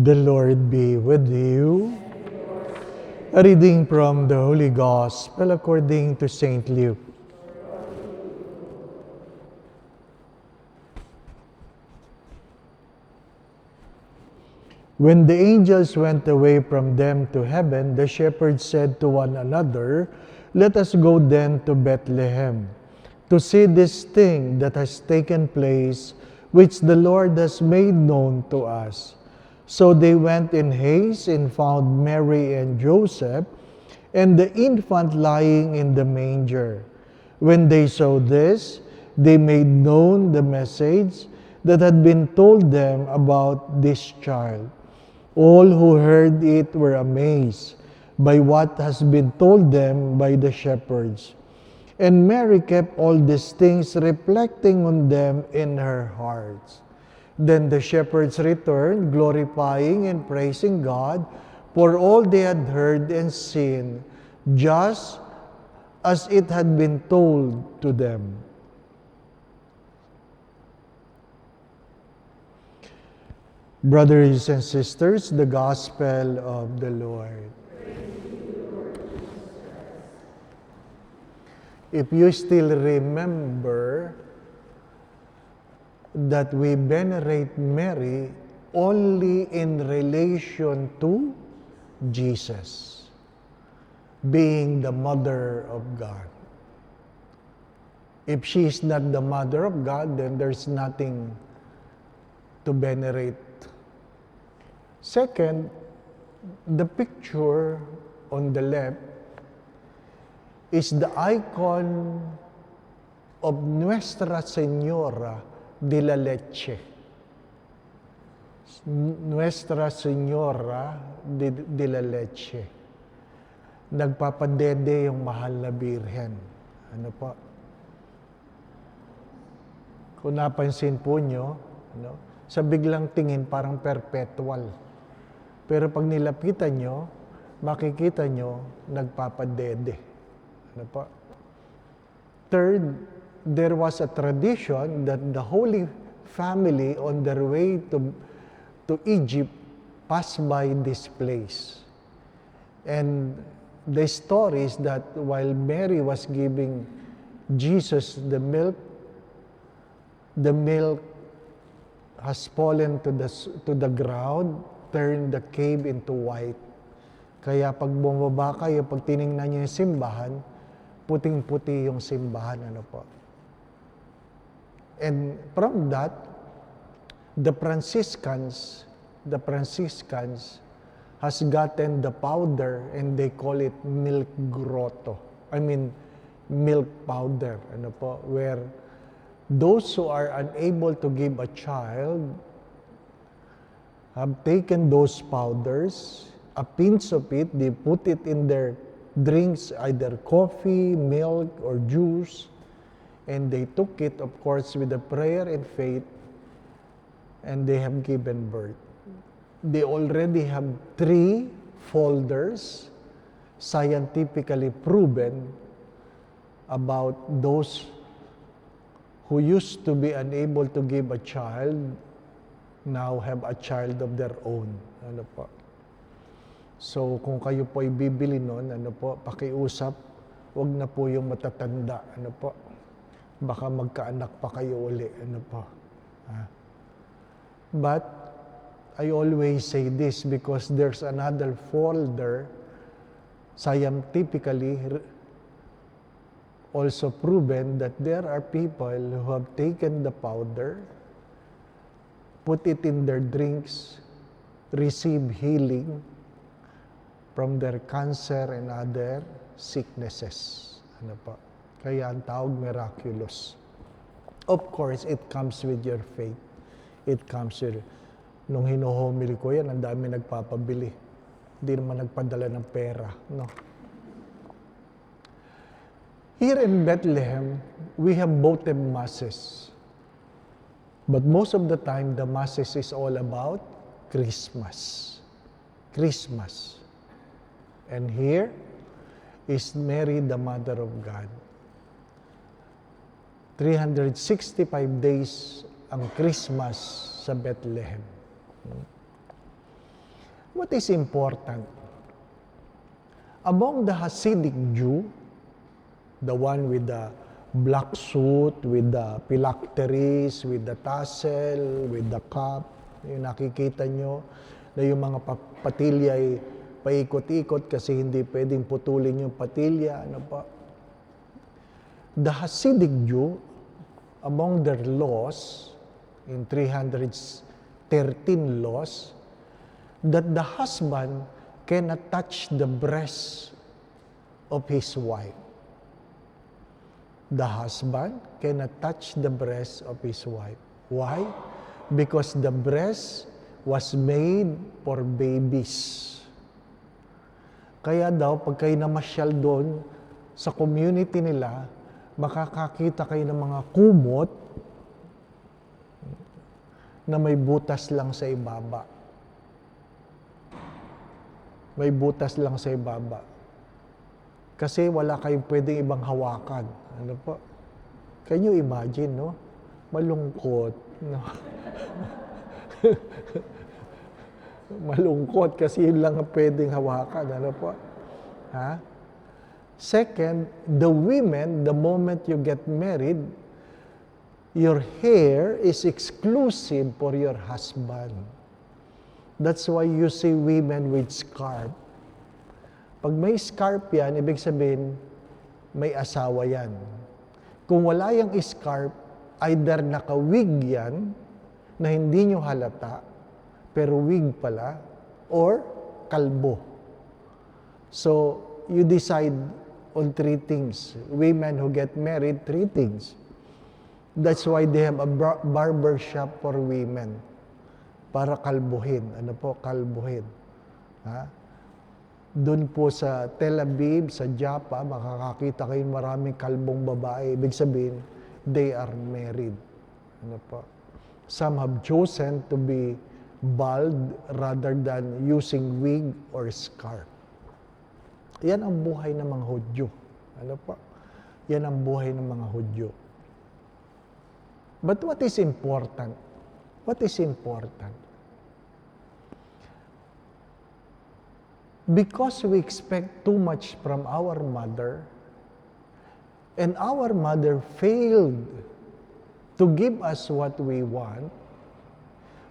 The Lord be with you. A reading from the Holy Gospel according to St. Luke. When the angels went away from them to heaven, the shepherds said to one another, "Let us go then to Bethlehem, to see this thing that has taken place, which the Lord has made known to us." So they went in haste and found Mary and Joseph, and the infant lying in the manger. When they saw this, they made known the message that had been told them about this child. All who heard it were amazed by what has been told them by the shepherds. And Mary kept all these things, reflecting on them in her heart. Then the shepherds returned, glorifying and praising God for all they had heard and seen, just as it had been told to them. Brothers and sisters, the Gospel of the Lord. If you still remember that we venerate Mary only in relation to Jesus, being the Mother of God. If she is not the Mother of God, then there's nothing to venerate. Second, the picture on the left is the icon of Nuestra Señora de la Leche. Nuestra Señora de la Leche. Nagpapadede yung mahal na birhen. Ano po? Kung napansin po nyo, sa biglang tingin parang perpetual. Pero pag nilapitan nyo, makikita nyo, nagpapadede. Ano po? Third, there was a tradition that the Holy Family on their way to Egypt passed by this place. And the story is that while Mary was giving Jesus the milk has fallen to the ground, turned the cave into white. Kaya pag bumaba kayo, pag tiningnan niyo yung simbahan, puting-puti yung simbahan, ano po. And from that, the Franciscans has gotten the powder and they call it milk grotto. Milk powder, ano po, where those who are unable to give a child have taken those powders, a pinch of it, they put it in their drinks, either coffee, milk, or juice, and they took it, of course, with a prayer and faith, and they have given birth. They already have 3 folders scientifically proven about those who used to be unable to give a child, now have a child of their own. Ano po? So, kung kayo po ay bibili nun, ano po, pakiusap, wag na po yung matatanda, ano po. Baka magkaanak pa kayo uli, ano po. But, I always say this because there's another folder, scientifically also proven that there are people who have taken the powder, put it in their drinks, receive healing from their cancer and other sicknesses. Ano po? Kaya ang tawag miraculous. Of course, it comes with your faith. It comes with, nung hino-homily ko yan, ang dami nagpapabili. Hindi naman nagpadala ng pera. No? Here in Bethlehem, we have both the masses. But most of the time, the masses is all about Christmas. Christmas. And here is Mary, the Mother of God. 365 days ang Christmas sa Bethlehem. What is important? Among the Hasidic Jew, the one with the black suit, with the phylacteries, with the tassel, with the cup, yung nakikita nyo, na yung mga patilya ay paikot-ikot kasi hindi pwedeng putulin yung patilya. Ano pa? The Hasidic Jew, among their laws, in 313 laws, that the husband cannot touch the breast of his wife. The husband cannot touch the breast of his wife. Why? Because the breast was made for babies. Kaya daw, pag kayo namasyal doon sa community nila, makakakita kayo ng mga kumot na may butas lang sa ibaba. May butas lang sa ibaba. Kasi wala kayong pwedeng ibang hawakan. Ano po? Can you imagine, no? Malungkot. No? Malungkot kasi yun lang ang pwedeng hawakan. Ano po? Ha? Second, the women, the moment you get married, your hair is exclusive for your husband. That's why you see women with scarf. Pag may scarf yan, ibig sabihin, may asawa yan. Kung wala yung scarf, either naka-wig yan, na hindi nyo halata, pero wig pala, or kalbo. So, you decide on three things. Women who get married, three things. That's why they have a barber shop for women. Para kalbuhin. Ano po? Kalbuhin. Ha? Doon po sa Tel Aviv, sa Jaffa, makakakita kayo maraming kalbong babae. Ibig sabihin, they are married. Ano po? Some have chosen to be bald rather than using wig or scarf. Yan ang buhay ng mga Hudyo. Ano po? Yan ang buhay ng mga Hudyo. But what is important? What is important? Because we expect too much from our mother, and our mother failed to give us what we want,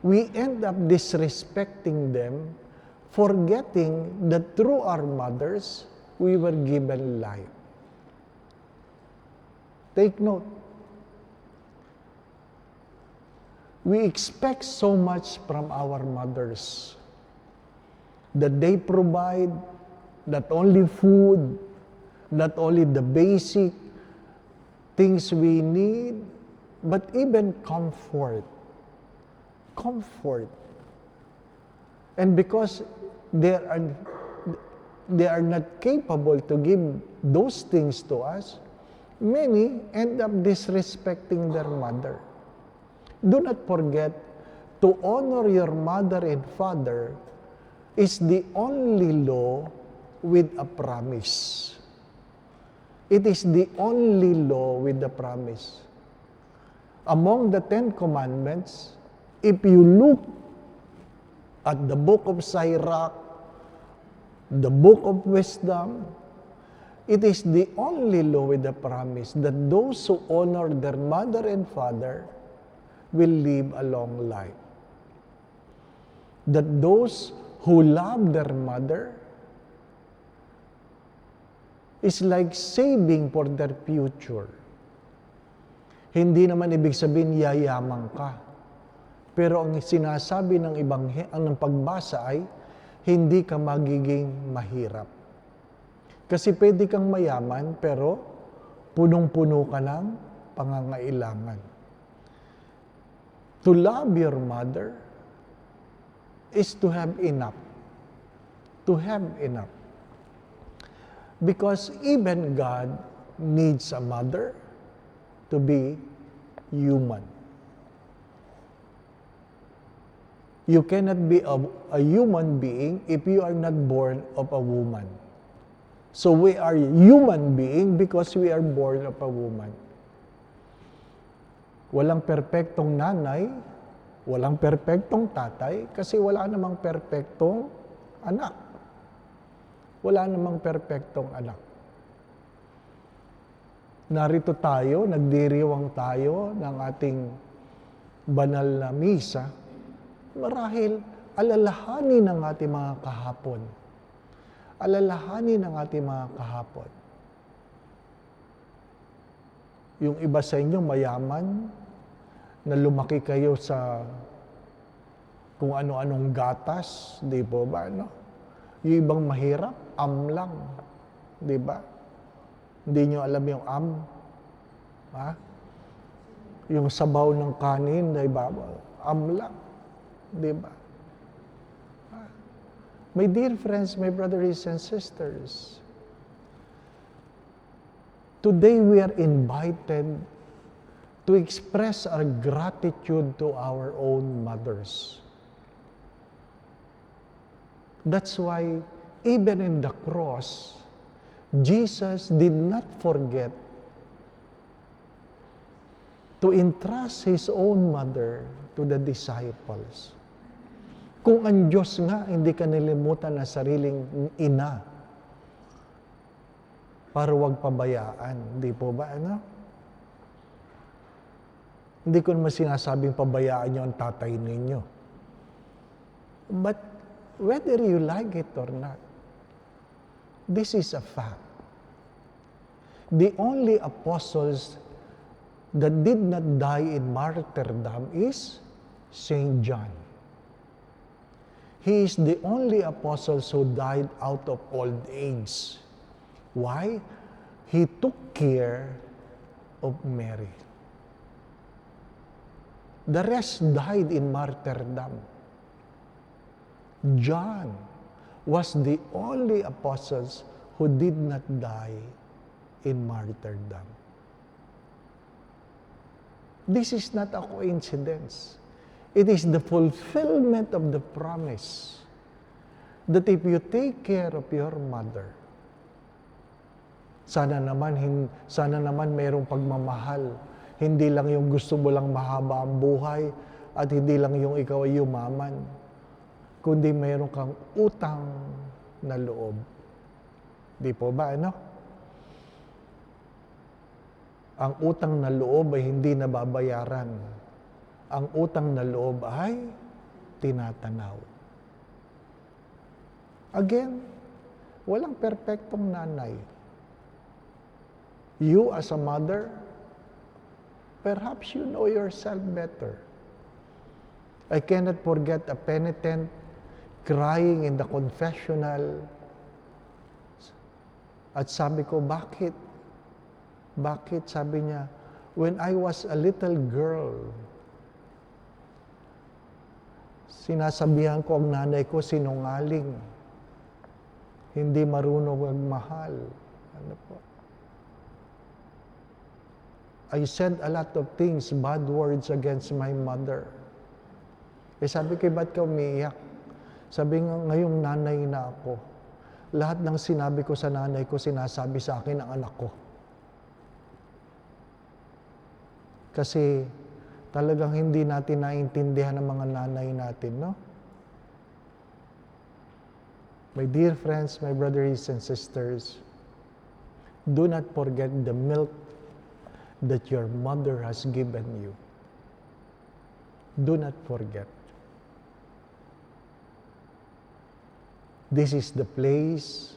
we end up disrespecting them, forgetting that through our mothers, we were given life. Take note. We expect so much from our mothers, that they provide not only food, not only the basic things we need, but even comfort. Comfort. And because they are not capable to give those things to us, many end up disrespecting their mother. Do not forget to honor your mother and father is the only law with a promise. It is the only law with a promise. Among the 10 Commandments, if you look at the book of Sirach, the book of wisdom, it is the only law with a promise that those who honor their mother and father will live a long life. That those who love their mother is like saving for their future. Hindi naman ibig sabihin yayaman ka. Pero ang sinasabi ng ng pagbasa ay hindi ka magiging mahirap. Kasi pwede kang mayaman pero punong-puno ka ng pangangailangan. To love your mother is to have enough. To have enough. Because even God needs a mother to be human. You cannot be a human being if you are not born of a woman. So we are human being because we are born of a woman. Walang perpektong nanay, walang perpektong tatay, kasi wala namang perpektong Anak. Wala namang perpektong anak. Narito tayo, nagdiriwang tayo ng ating banal na misa, marahil alalahanin ang ating mga kahapon. Alalahanin ang ating mga kahapon. Yung iba sa inyo mayaman, na lumaki kayo sa kung ano-anong gatas, di po ba, no? Yung ibang mahirap, lang, di ba? Hindi nyo alam yung ha? Yung sabaw ng kanin, di ba? Lang, di ba? My dear friends, my brothers and sisters, today we are invited to express our gratitude to our own mothers. That's why even in the cross, Jesus did not forget to entrust His own mother to the disciples. Kung ang Diyos nga, hindi ka nilimutan na sariling ina para huwag pabayaan. Di po ba, ano? Hindi ko naman sinasabing pabayaan nyo ang tatay ninyo. But whether you like it or not, this is a fact. The only apostles that did not die in martyrdom is Saint John. He is the only apostle who died out of old age. Why? He took care of Mary. The rest died in martyrdom. John was the only apostle who did not die in martyrdom. This is not a coincidence. It is the fulfillment of the promise that if you take care of your mother, sana naman mayroong pagmamahal. Hindi lang yung gusto mo lang mahaba ang buhay at hindi lang yung ikaw ay yumaman, kundi mayroon kang utang na loob. Di po ba, ano? Ang utang na loob ay hindi nababayaran. Ang utang na loob ay tinatanaw. Again, walang perpektong nanay. You as a mother, perhaps you know yourself better. I cannot forget a penitent crying in the confessional. At sabi ko, bakit? Bakit? Sabi niya, when I was a little girl, sinasabihan ko ang nanay ko sinungaling, hindi marunong magmahal. Ano po? I said a lot of things, bad words against my mother. Sabi ko, ba't ka umiiyak? Sabi nga, ngayong nanay na ako. Lahat ng sinabi ko sa nanay ko, sinasabi sa akin ang anak ko. Kasi talagang hindi natin naintindihan ang mga nanay natin, no? My dear friends, my brothers and sisters, do not forget the milk that your mother has given you. Do not forget. This is the place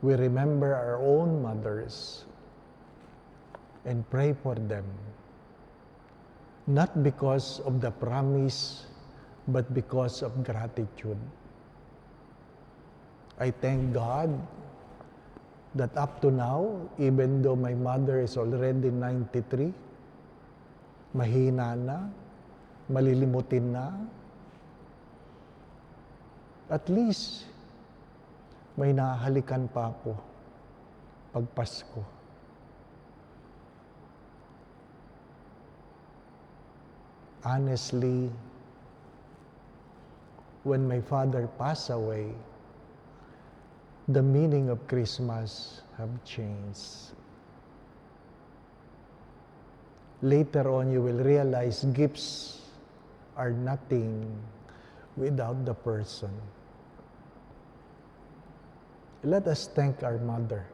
we remember our own mothers and pray for them. Not because of the promise, but because of gratitude. I thank God that up to now, even though my mother is already 93, mahina na, malilimutin na, at least, may nahalikan pa ako pag Pasko. Honestly, when my father passed away, the meaning of Christmas have changed. Later on, you will realize gifts are nothing without the person. let us thank our mother.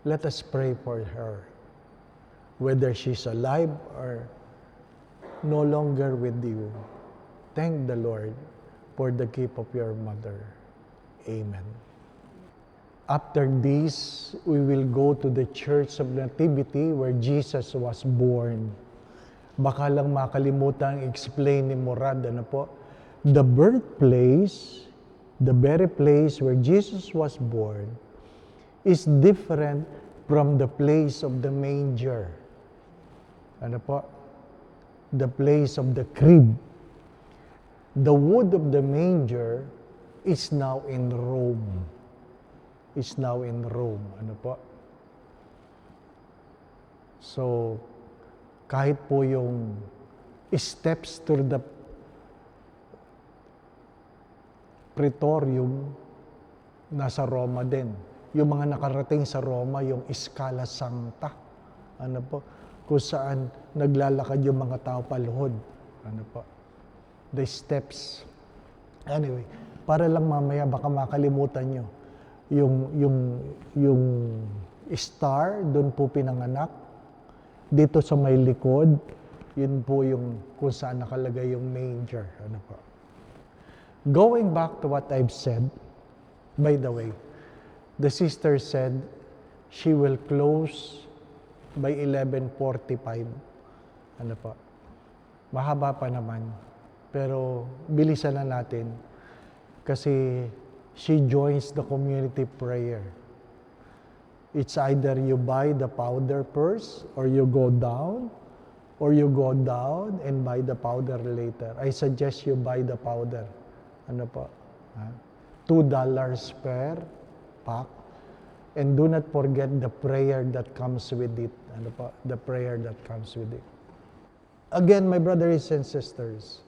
Let us pray for her, whether she's alive or no longer with you. Thank the Lord for the gift of your mother. Amen. After this, we will go to the Church of Nativity where Jesus was born. Baka lang makalimutan explain ni Murad, ano po? The birthplace, the very place where Jesus was born, is different from the place of the manger. Ano po? The place of the crib. The wood of the manger is now in Rome. Is now in Rome. Ano po? So, kahit po yung steps to the praetorium, nasa Roma din. Yung mga nakarating sa Roma, yung Scala Sancta. Ano po? Kung saan naglalakad yung mga tao paluhod. Ano po? The steps. Anyway, para lang mamaya baka makalimutan nyo. Yung star, doon po pinanganak. Dito sa may likod, yun po yung kung saan nakalagay yung manger. Ano po? Going back to what I've said, by the way, the sister said she will close by 11:45. Ano po? Mahaba pa naman. Pero bilisan na natin kasi she joins the community prayer. It's either you buy the powder first or you go down and buy the powder later. I suggest you buy the powder. Ano po? $2 per pack. And do not forget the prayer that comes with it. Ano po? The prayer that comes with it. Again, my brothers and sisters,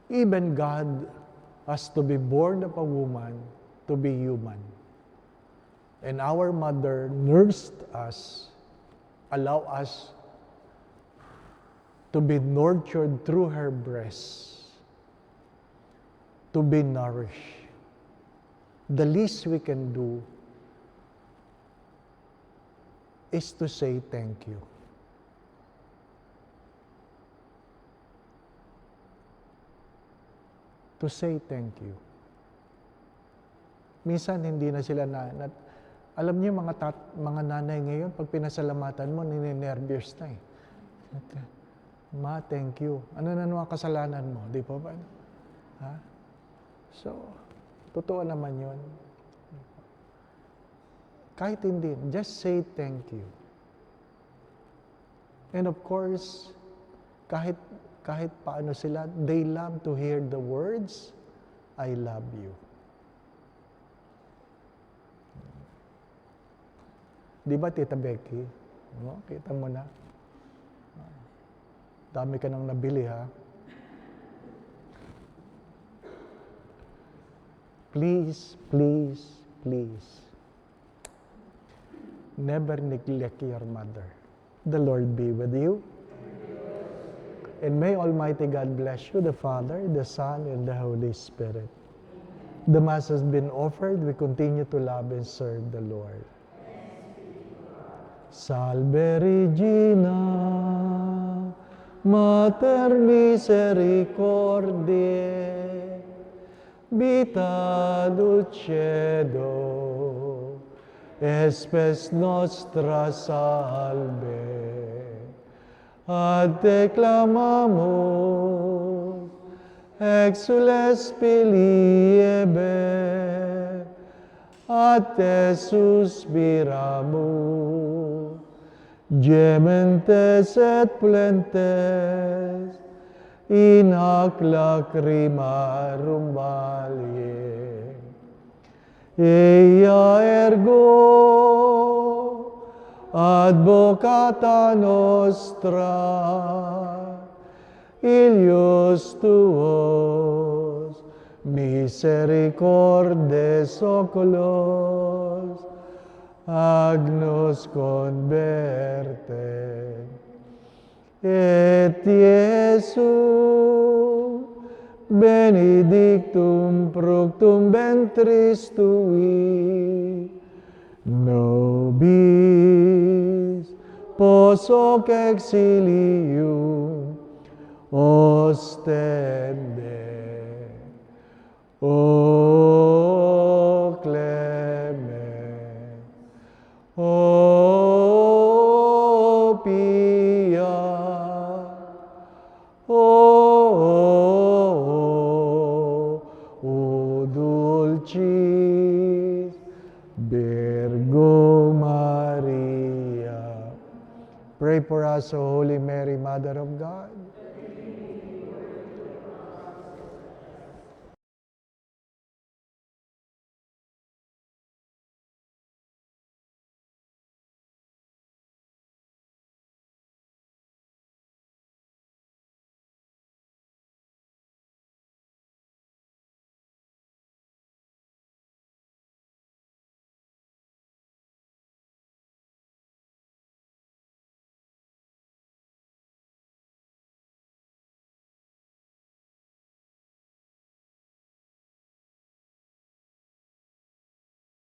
even God has to be born of a woman to be human. And our mother nursed us, allow us to be nurtured through her breasts, to be nourished. The least we can do is to say thank you. To say thank you. Minsan hindi na sila alam niyo mga nanay ngayon, pag pinasalamatan mo, nininervyos na eh. Ma, thank you. Ano na mga kasalanan mo? Di pa ba? Ha? So, totoo naman yun. Kahit hindi, just say thank you. And of course, kahit paano sila, they love to hear the words, I love you. Di ba, Tita Becky? No? Kita mo na. Dami ka nang nabili, ha? Please, please, please. Never neglect your mother. The Lord be with you. And may Almighty God bless you, the Father, the Son, and the Holy Spirit. The Mass has been offered. We continue to love and serve the Lord. Salve Regina, Mater misericordiae, vita dulcedo, espes nostra salve. Ad te clamamus, exules piliebe, ad te suspiramus, gementes et plentes, in hac lacrimarum valie. Ea ergo advocata nostra, ilius tuos, misericordes oculos, agnus converte, et Iesu benedictum fructum ventris tui, nobis pos hoc exilium ostende. O clement, o pia, o dulcis Virgo Maria. Pray for us, O Holy Mary, Mother of God,